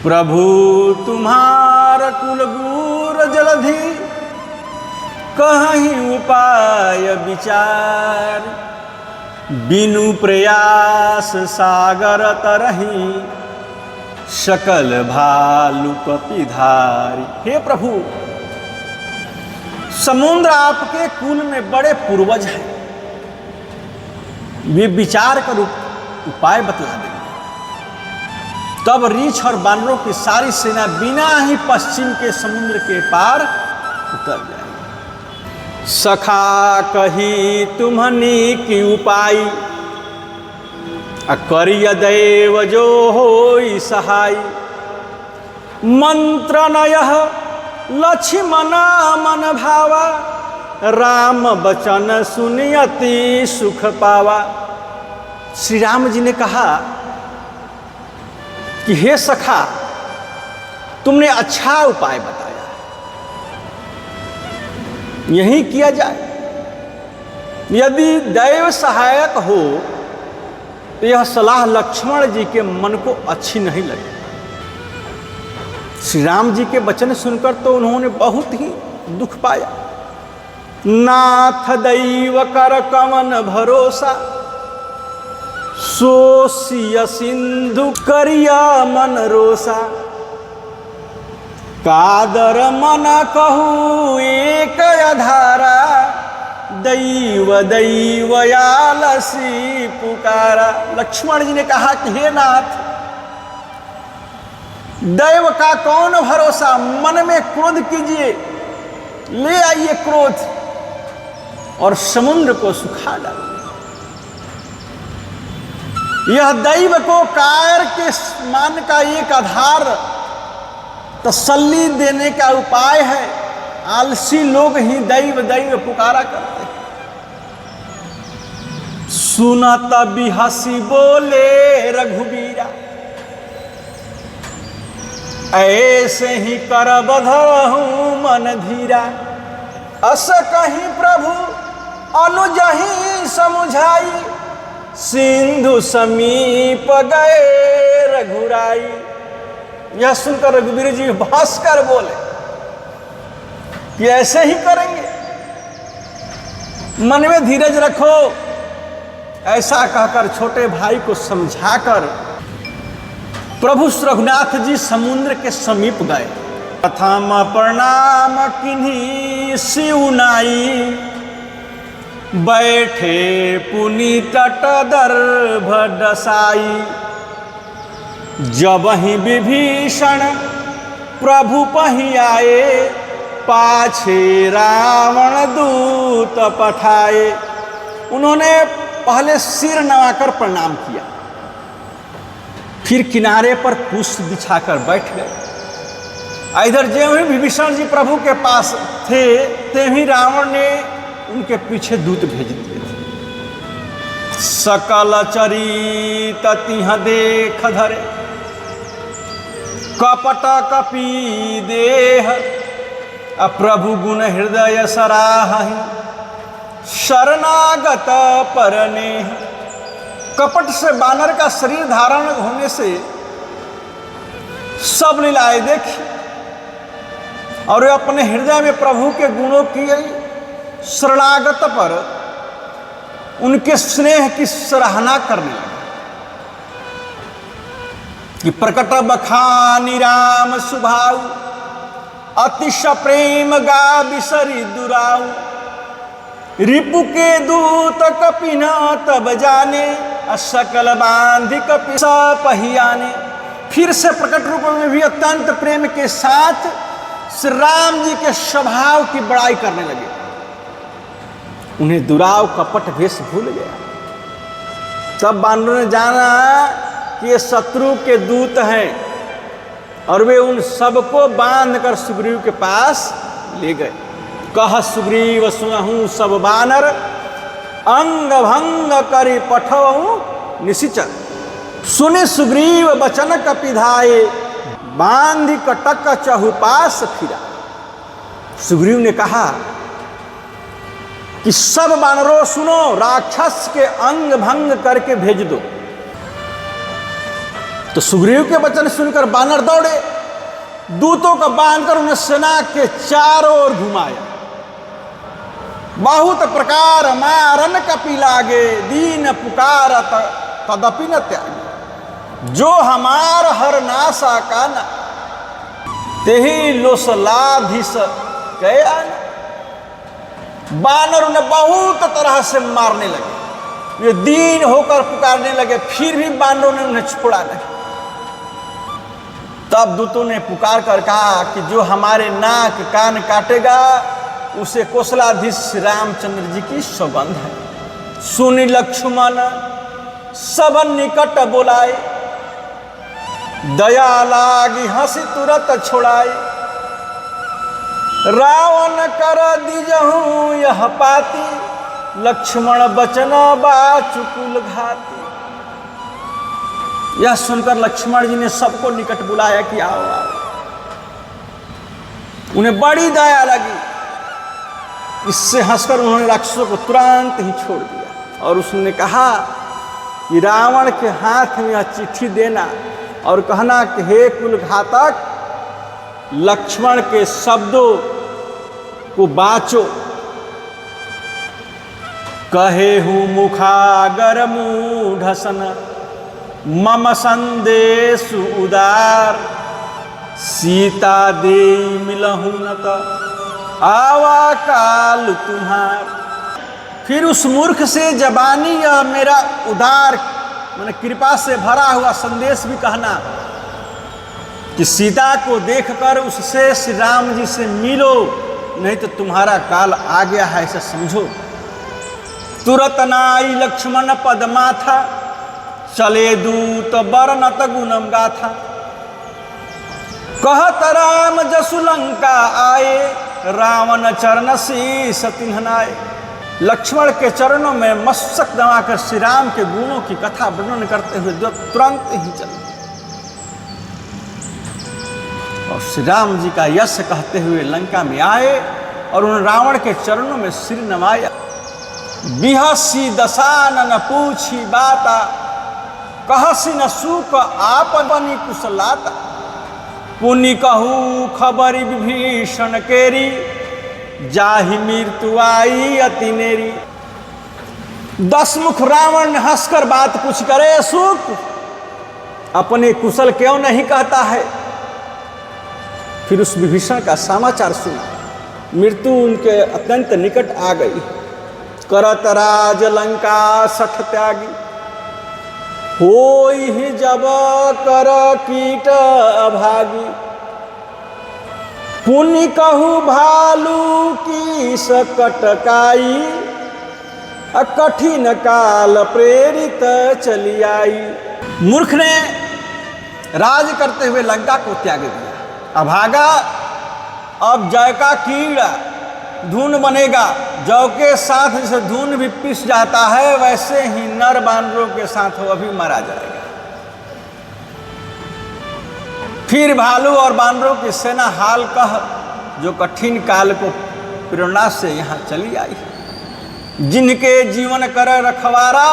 प्रभु तुम्हार कुलगुर जलधि कहीं उपाय विचार, बिनु प्रयास सागर तरही सकल भालु कपिधारी। हे प्रभु, समुद्र आपके कुल में बड़े पूर्वज हैं, वे विचार कर उपाय बतला देंगे। तब रीछ और बानरों की सारी सेना बिना ही पश्चिम के समुद्र के पार उतर जाएगी। सखा कही तुम्हनी की उपाय, करिय देव जो होई सहाय। मंत्र नयः लक्ष्मण मन भावा, राम बचन सुनियति सुख पावा। श्री राम जी ने कहा कि हे सखा, तुमने अच्छा उपाय बताया, यही किया जाए। यदि दैव सहायक हो तो यह सलाह लक्ष्मण जी के मन को अच्छी नहीं लगी। श्री राम जी के वचन सुनकर तो उन्होंने बहुत ही दुख पाया। नाथ दैव कर कमन भरोसा, सोसिय सिंधु करिया मन रोसा। कादर मन कहू एक अधारा, दैव दैव आलसी पुकारा। लक्ष्मण जी ने कहा कि हे नाथ, दैव का कौन भरोसा, मन में क्रोध कीजिए, ले आइए क्रोध और समुद्र को सुखा डालिए। यह दैव को कायर के मान का एक आधार तसल्ली देने का उपाय है। आलसी लोग ही दैव दैव पुकारा करते हैं। सुनत बिहसी बोले रघुबीरा, ऐसे ही करब धरहूं मन धीरा। अस कहीं प्रभु अनुजहि समुझाई, सिंधु समीप गए रघुराई। यह सुनकर रघुवीर जी हंस कर बोले कि ऐसे ही करेंगे, मन में धीरज रखो। ऐसा कहकर छोटे भाई को समझाकर प्रभु रघुनाथ जी समुद्र के समीप गए। प्रथम प्रणाम किन्हीं सिउनाई, बैठे पुनि तट दर्भ डसाई। जब ही विभीषण प्रभु पहि आए, पाछे रावण दूत पठाए। उन्होंने पहले सिर नवाकर प्रणाम किया, फिर किनारे पर पुष्प बिछाकर बैठ गए। इधर ज्यों ही विभीषण जी प्रभु के पास थे, त्यों ही रावण ने उनके पीछे दूत भेज दिए थे। सकल चरित तिह देख धरे, कपट कपी देह। प्रभु गुण हृदय सराहि, शरणागत परनेह। कपट से बानर का शरीर धारण होने से सब लीलाएं देखी और वे अपने हृदय में प्रभु के गुणों की शरणागत पर उनके स्नेह की सराहना करने लगे कि प्रकट बखानी राम सुभाऊ, अतिश प्रेम गा बिसरी दुराऊ। रिपु के दूत कपिना तब जाने, सकल बांधि कपि पहियाने। फिर से प्रकट रूप में भी अत्यंत प्रेम के साथ श्री राम जी के स्वभाव की बड़ाई करने लगे। उन्हें दुराव कपट भेष भूल गया। तब बानरों ने जाना कि ये शत्रु के दूत हैं और वे उन सबको बांधकर सुग्रीव के पास ले गए। कह सुग्रीव सुनहु सब बानर, अंग भंग करि पठवहु निशिचर। सुनि सुग्रीव बचन कपिधाये, बांधि कटक चहुपास फिरा। सुग्रीव ने कहा कि सब बानरों सुनो, राक्षस के अंग भंग करके भेज दो। तो सुग्रीव के वचन सुनकर बानर दौड़े, दूतों को बांधकर उन्हें सेना के चारों ओर घुमाया। बहुत प्रकार मारन कपि लागे, दीन पुकारत तदपि न त्यागे। जो हमार हर नासा का न, तेहि लोसलाधीस गया। बानर उन्हें बहुत तरह से मारने लगे, वे दीन होकर पुकारने लगे, फिर भी बानरों ने उन्हें छोड़ा नहीं। तब दूतों ने पुकार कर कहा कि जो हमारे नाक कान काटेगा उसे कौशलाधीश रामचंद्र जी की सौगंध है। सुनि लक्ष्मण सब निकट बोलाए, दया लागी हंसी तुरत छोड़ाई। रावण कर दिजहूँ यह पाती, लक्ष्मण बचन बाचुकुल घाती। यह सुनकर लक्ष्मण जी ने सबको निकट बुलाया कि आओ आओ। उन्हें बड़ी दया लगी। इससे हंसकर उन्होंने राक्षसों को तुरंत ही छोड़ दिया और उसने कहा कि रावण के हाथ में यह चिट्ठी देना और कहना कि हे कुल घातक, लक्ष्मण के शब्दों को बाचो। कहे हूँ मुखागर मूढ़सन, मम संदेश उदार। सीता दे मिलहूँ न तो आवा काल तुम्हार। फिर उस मूर्ख से जबानी या मेरा उदार मैंने कृपा से भरा हुआ संदेश भी कहना कि सीता को देखकर उससे श्री राम जी से मिलो, नहीं तो तुम्हारा काल आ गया है ऐसा समझो। तुरत नाई लक्ष्मण पदमा था, चले दूत बरनत गुणम गाथा। कहत राम जसु लंका आए, रावण चरण शीस तिन्हनाए। लक्ष्मण के चरणों में मस्तक दबाकर श्री राम के गुणों की कथा वर्णन करते हुए जो तुरंत ही चले और श्री राम जी का यश कहते हुए लंका में आए और उन रावण के चरणों में सिर नवाया। बिहसी दशानन पूछी बाता, कहसी न सुख आप बनी कुशलाता। पुनि कहू खबरी विभीषण केरी, जाहि मृत्यु आई अति नेरी। दशमुख रावण ने हंसकर बात पूछ करे, सुख अपने कुशल क्यों नहीं कहता है। फिर उस विभीषण का समाचार सुना, मृत्यु उनके अत्यंत निकट आ गई। करत राज लंका सठ त्यागी, होई ही जब कर कीट अभागी। पुनि कहू भालू की सकटकाई, कठिन काल प्रेरित चली आई। मूर्ख ने राज करते हुए लंका को त्याग दिया, अभागा अब जय का कीड़ा धून बनेगा। जौ के साथ जैसे धून भी पिस जाता है, वैसे ही नर बानरों के साथ वो अभी मारा जाएगा। फिर भालू और बानरों की सेना हाल कह, जो कठिन काल को प्रेरणा से यहाँ चली आई। जिनके जीवन कर रखवारा,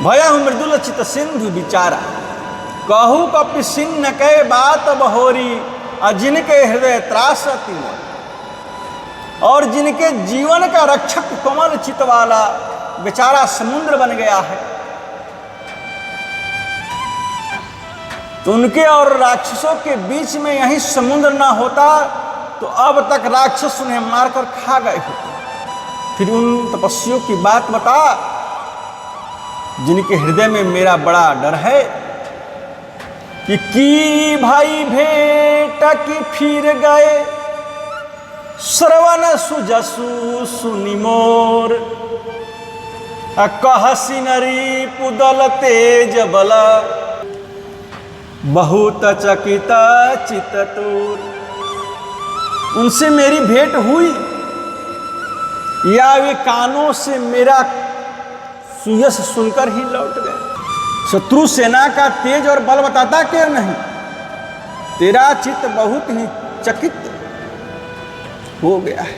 भयहु मृदुल चित सिंधु विचारा। कहू कपि सिन्न के बात बहोरी, और जिनके हृदय त्रास अति मोरी। और जिनके जीवन का रक्षक कमल चित वाला बेचारा समुद्र बन गया है, तो उनके और राक्षसों के बीच में यही समुद्र ना होता तो अब तक राक्षस उन्हें मारकर खा गए होते। फिर उन तपस्वियों की बात बता, जिनके हृदय में मेरा बड़ा डर है कि भाई भेंट की फिर गए, श्रवण सुजसु सुनि मोर। कहसी नरी पुदल तेज बल, बहुत चकित चित तोर। उनसे मेरी भेंट हुई या वे कानों से मेरा सुयस सुनकर ही लौट गए। शत्रु सेना का तेज और बल बताता क्यों नहीं। तेरा चित्त बहुत ही चकित हो गया है।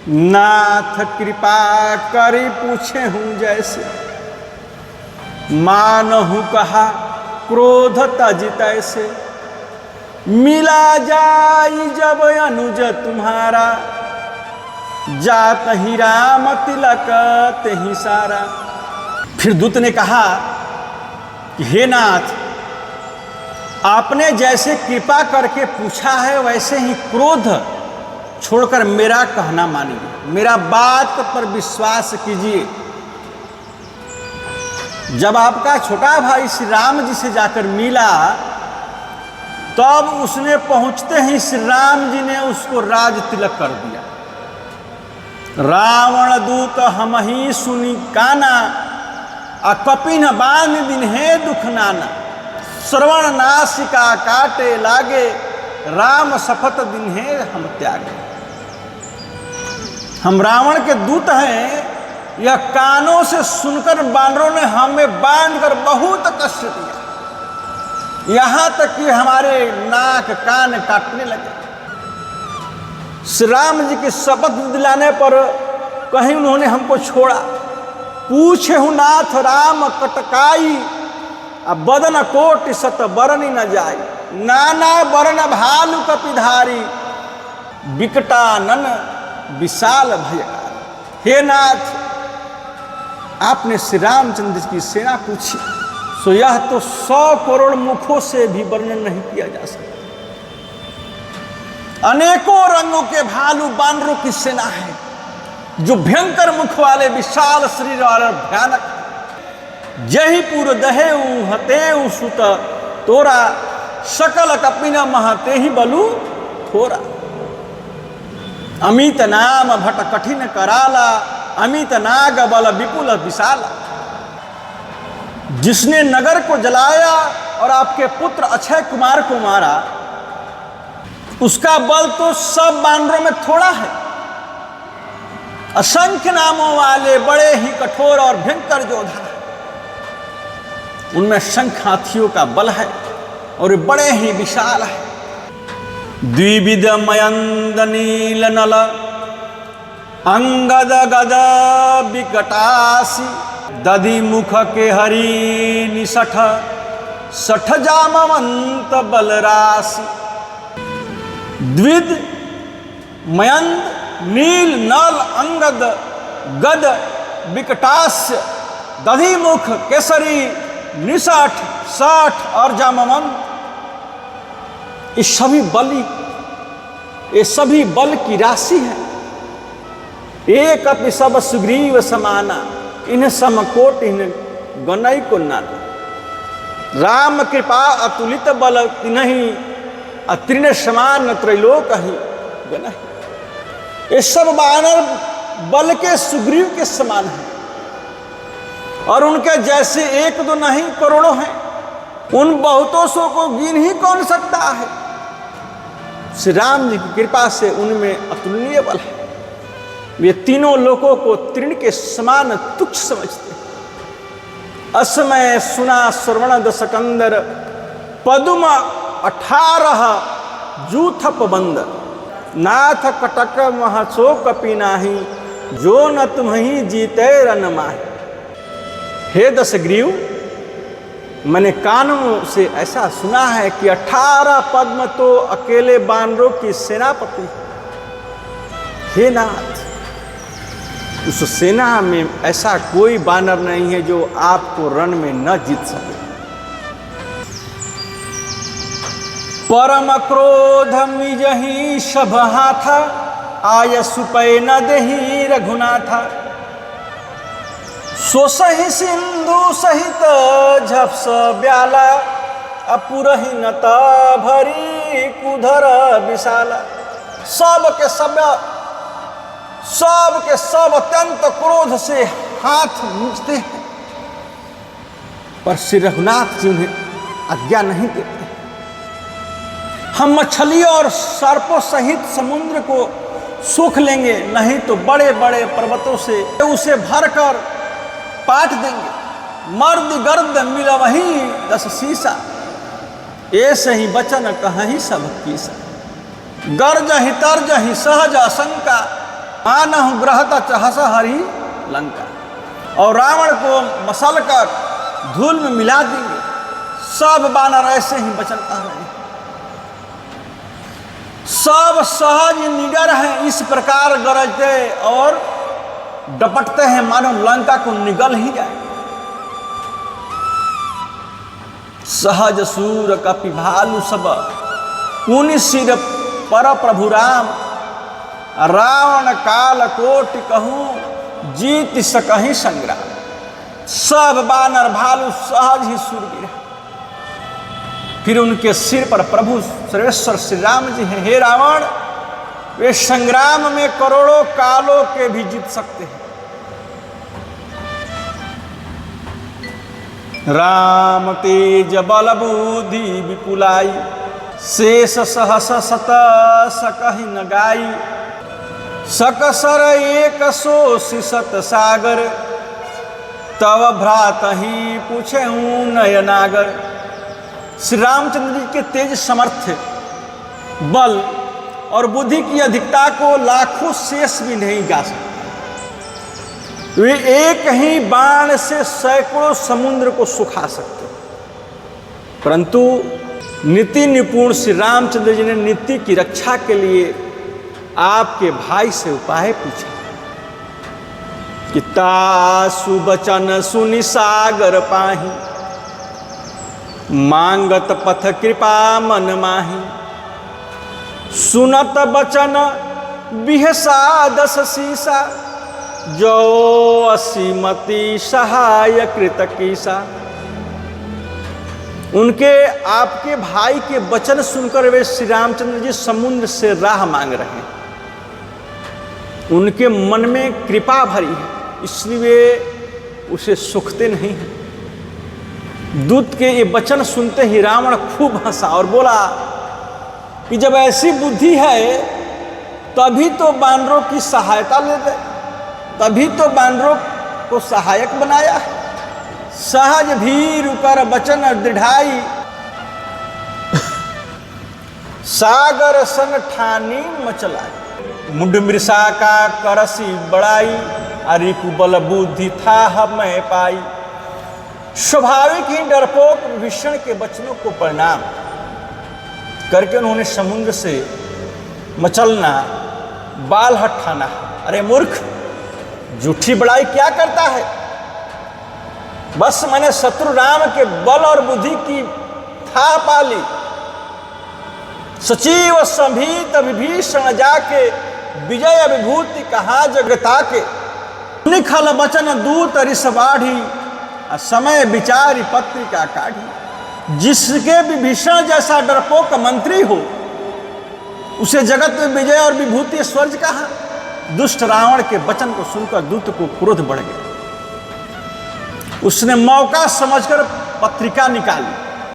नाथ कृपा करी पूछे हूँ जैसे, मानहु कहा क्रोध तज तैसे, मिला जाई जब अनुज तुम्हारा, जात ही राम तिलक तेहि सारा। फिर दूत ने कहा कि हे नाथ, आपने जैसे कृपा करके पूछा है वैसे ही क्रोध छोड़कर मेरा कहना मानिए, मेरा बात पर विश्वास कीजिए। जब आपका छोटा भाई श्री राम जी से जाकर मिला, तब उसने पहुंचते ही श्री राम जी ने उसको राज तिलक कर दिया। रावण दूत हम ही सुनी काना, आ कपिन बांध दिन है दुख नाना। श्रवण नासिका काटे लागे, राम शपथ दिन है हम त्यागे। हम रावण के दूत हैं, यह कानों से सुनकर बानरों ने हमें बांधकर बहुत कष्ट दिया, यहां तक कि हमारे नाक कान काटने लगे। श्री राम जी की शपथ दिलाने पर कहीं उन्होंने हमको छोड़ा। पूछे हूं नाथ राम कटकाई, अब बदन कोटि सत बरनी न जाई। नाना बरन भालु कपिधारी, विकटानन विशाल भयकारी। हे नाथ, आपने श्री रामचंद्र की सेना पूछी, सो यह तो 100 करोड़ मुखों से भी वर्णन नहीं किया जा सकता। अनेकों रंगों के भालू बानरों की सेना है, जो भयंकर मुख वाले विशाल शरीर वाले भयानक। जही पुर दहेऊ हतेऊ सुत तोरा, सकल कपिन महते ही बलु थोरा। अमित नाम भट कठिन कराला, अमित नाग बल विपुल विशाला। जिसने नगर को जलाया और आपके पुत्र अक्षय कुमार को मारा, उसका बल तो सब बानरों में थोड़ा है। असंख्य नामों वाले बड़े ही कठोर और भयंकर योद्धा है, उनमें शंख हाथियों का बल है और बड़े ही विशाल है। द्विविध मयंद नील नल, अंगद गद विकटासी। दधि मुख के हरि निसठ, सठ जामवंत बलरासी। द्विध मयंद नील नल अंगद गद विकटास्य, दधि मुख केसरी निसठ सठ और जामवंत। ये सभी बल की राशि है। एक अपि सब सुग्रीव समाना, इन्हें समकोट इन्हें गनई को नाना। राम कृपा अतुलित बल तिन्हि, अत्रिन समान त्रैलोक ही गनहि। ये सब वानर बल के सुग्रीव के समान है, और उनके जैसे एक दो नहीं करोड़ों हैं। उन बहुतों सौ को गिन ही कौन सकता है। श्री राम जी की कृपा से उनमें अतुलनीय बल है। वे तीनों लोगों को तृण के समान तुच्छ समझते हैं। असमय सुना श्रवण दशकंदर, पदुम 18 जूथप बंदर। नाथ कटक महसो कपि नाही, जो न तुम्हि जीते रन माही। हे दशग्रीव, मैंने कानों से ऐसा सुना है कि 18 पद्म तो अकेले बानरों की सेनापति। हे नाथ, उस सेना में ऐसा कोई बानर नहीं है जो आपको रण में न जीत सके। परम क्रोध मिजहि सब हाथा, आय सुपै न देहि रघुनाथा। सोसहि सिंधु सहित झपस ब्याला, अपुरहि नत भरी कुधर विशाला। सब के सब अत्यंत क्रोध से हाथ मूंझते हैं, पर श्री रघुनाथ जी उन्हें आज्ञा नहीं देते। हम मछलियों और सर्पों सहित समुद्र को सूख लेंगे, नहीं तो बड़े बड़े पर्वतों से उसे भरकर पाट देंगे। मर्द गर्द मिल वही 10 शीशा, ऐसे ही वचन कहीं सब कीसा। गर्ज ही तर्ज ही सहज आशंका, मानहु ग्रहत चहस हरि लंका। और रावण को मसल कर धूल में मिला देंगे, सब वानर ऐसे ही वचन कह रहे हैं, सब सहज निडर हैं, इस प्रकार गरजते और डपटते हैं मानो लंका को निगल ही जाए। सहज सूर कपि भालु सब, पुनि सिर पर प्रभु राम, रावण काल कोटि कहूँ, जीत सकहि संग्राम। सब वानर भालू सहज ही सूरवीर है। फिर उनके सिर पर प्रभु सर्वेश्वर श्री राम जी हैं। हे रावण, वे संग्राम में करोड़ों कालों के भी जीत सकते हैं। राम तेज बल बुद्धि विपुलाई, शेष सहस सत सकहि न गाई। सकसर एक सो सिसत सागर, तव भ्रात ही पूछे हूँ नयनागर। श्री रामचंद्र जी के तेज सामर्थ्य, बल और बुद्धि की अधिकता को लाखों शेष भी नहीं गा सकते। वे एक ही बाण से सैकड़ों समुद्र को सुखा सकते, परंतु नीति निपुण श्री रामचंद्र जी ने नीति की रक्षा के लिए आपके भाई से उपाय पूछा कि तासु बचन सुनि सागर पाही, मांगत पथ कृपा मन माही। सुनत बचन बिहसा दस सीसा, जो असीमति सहाय कृत कीसा। उनके आपके भाई के वचन सुनकर वे श्री रामचंद्र जी समुद्र से राह मांग रहे हैं। उनके मन में कृपा भरी है, इसलिए वे उसे सुखते नहीं हैं। दूत के ये वचन सुनते ही रावण खूब हंसा और बोला कि जब ऐसी बुद्धि है तभी तो वानरों की सहायता ले ले, तभी तो वानरों को सहायक बनाया है। सहज भीर कर वचन दृढ़ाई, सागर सन ठानी मचलाई। मुंड मृषा का करसी बड़ाई, अरिपु बल बुद्धि था मैं पाई। स्वाभाविक ही डरपोक विभीषण के वचनों को प्रणाम करके उन्होंने समुद्र से मचलना, बाल हठाना। अरे मूर्ख, झूठी बड़ाई क्या करता है? बस मैंने शत्रु राम के बल और बुद्धि की था पाली। सचिव संभीत विभीषण जाके, विजय विभूति कहा जगता के। निखल वचन दूत रिस बाढ़ी, समय विचारी पत्रिका काढ़ी। जिसके विभीषण जैसा डरपोक मंत्री हो, उसे जगत में विजय और विभूति स्वर्ग कहा। दुष्ट रावण के वचन को सुनकर दूत को क्रोध बढ़ गया। उसने मौका समझकर पत्रिका निकाली